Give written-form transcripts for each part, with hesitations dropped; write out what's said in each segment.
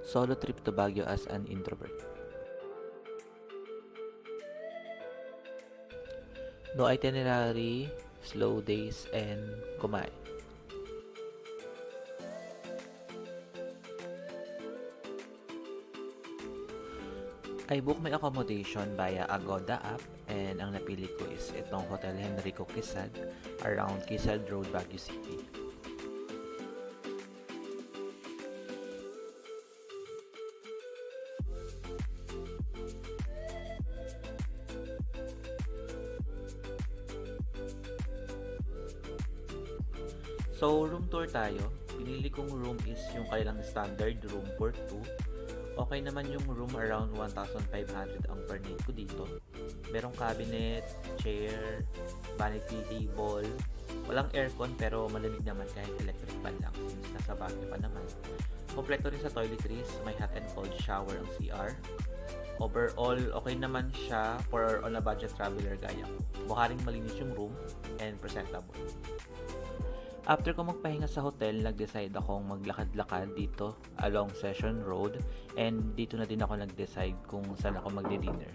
Solo trip to Baguio as an introvert. No itinerary, slow days, and kumain. I book my accommodation via Agoda app and ang napili ko is itong Hotel Henrico Quezad around Quezad Road, Baguio City. So, room tour tayo. Pinili kong room is yung kailang standard room for 2. Okay naman yung room, around 1,500 ang per night ko dito. Merong cabinet, chair, vanity table. Walang aircon pero malamig naman kahit electric fan lang since nasa Baguio pa naman. Kompleto rin sa toiletries, may hot and cold shower ang CR. Overall, okay naman siya for on a budget traveler gaya ko. Buharing malinis yung room and presentable. After ko magpahinga sa hotel, nag-decide akong maglakad-lakad dito along Session Road and dito na din ako nag-decide kung saan ako magdi-dinner.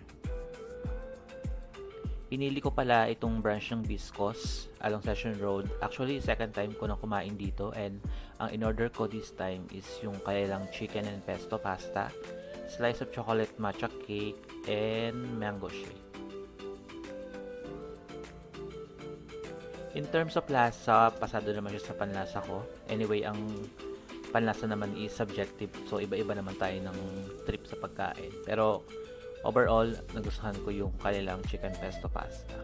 Pinili ko pala itong branch ng Biscos along Session Road. Actually, second time ko na kumain dito and ang in-order ko this time is yung kailang chicken and pesto pasta, slice of chocolate matcha cake, and mango shake. In terms of lasa, pasado naman siya sa panlasa ko. Anyway, ang panlasa naman is subjective. So, iba-iba naman tayo ng trip sa pagkain. Pero, overall, nagustuhan ko yung kanilang chicken pesto pasta.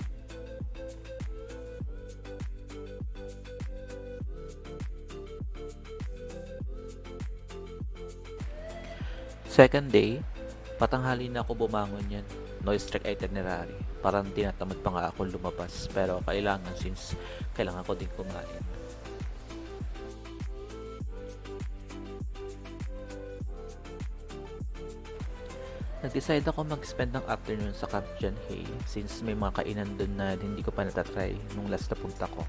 Second day, patanghali na ako bumangon yan. No strict itinerary. Parang tinatamad pa nga ako lumabas. Pero kailangan since kailangan ko din kumain. Nag-decide ako mag-spend ng afternoon sa Camp John Hay since may mga kainan dun na hindi ko pa natatry nung last na punta ko.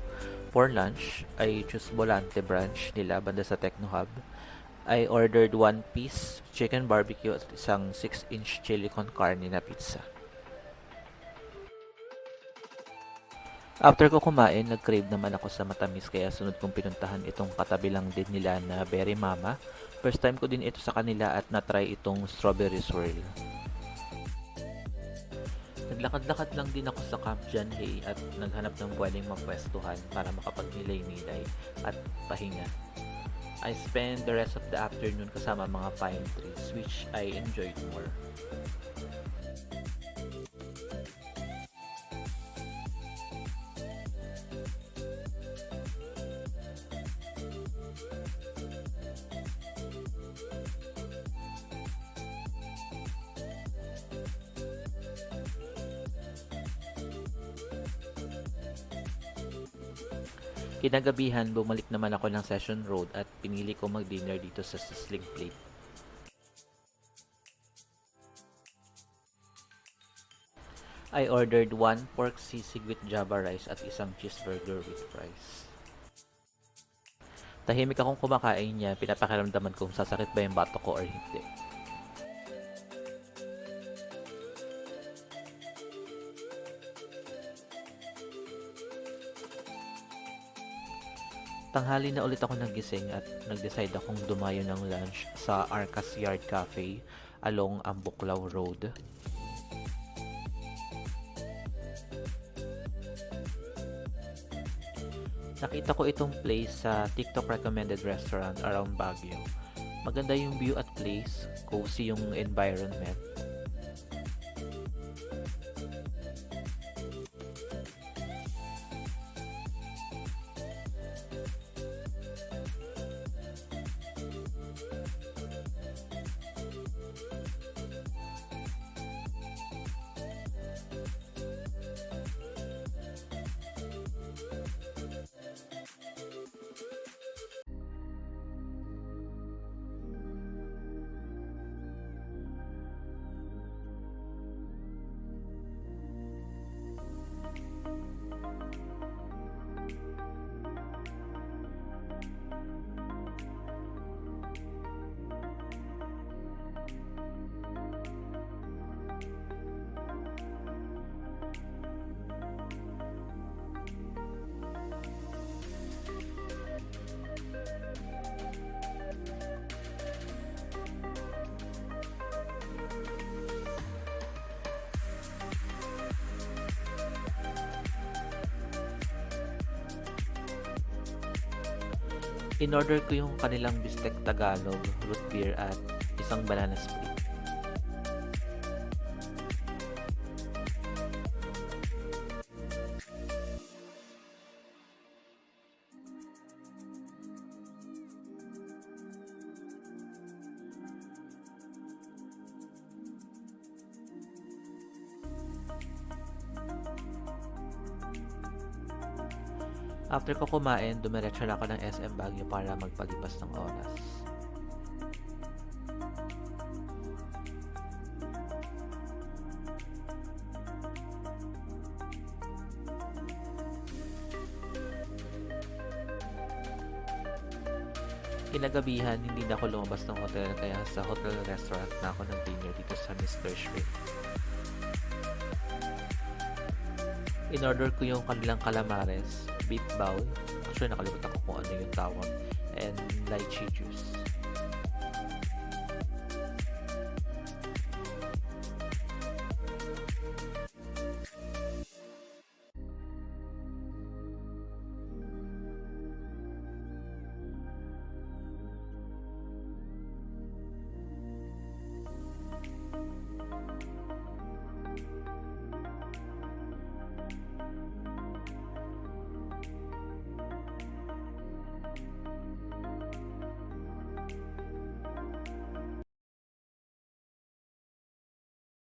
For lunch, I choose Volante branch nila banda sa Techno Hub. I ordered one piece chicken barbecue at isang 6-inch chili con carne na pizza. After ko kumain, nag-crave naman ako sa matamis kaya sunod kong pinuntahan itong katabi lang din nila na Berry Mama. First time ko din ito sa kanila at na-try itong strawberry swirl. Naglakad-lakad lang din ako sa Camp John Hay at naghanap ng pwedeng mapwestuhan para makapagmilay-milay at pahinga. I spent the rest of the afternoon kasama mga pine trees which I enjoyed more. Kinagabihan, bumalik naman ako ng Session Road at pinili ko mag-dinner dito sa Sizzling Plate. I ordered one pork sisig with java rice at isang cheeseburger with fries. Tahimik akong kumakain niya, pinapakiramdaman kung sasakit ba yung batok ko or hindi. Tanghali na ulit ako nagising at nag-decide akong dumayo ng lunch sa Arcas Yard Cafe along Ambuklaw Road. Nakita ko itong place sa TikTok recommended restaurant around Baguio. Maganda yung view at place, cozy yung environment. In-order ko yung kanilang Bistek Tagalog, root beer at isang banana split. After ko kumain, dumiretso na ako ng SM Baguio para magpalipas ng oras. Kinagabihan, hindi na ako lumabas ng hotel kaya sa hotel restaurant na ako nag-dinner dito sa Mr. Shrimp. In-order ko yung kanilang calamares, beef bowl, actually nakalimutan ko kung ano yung tawag, and lychee juice.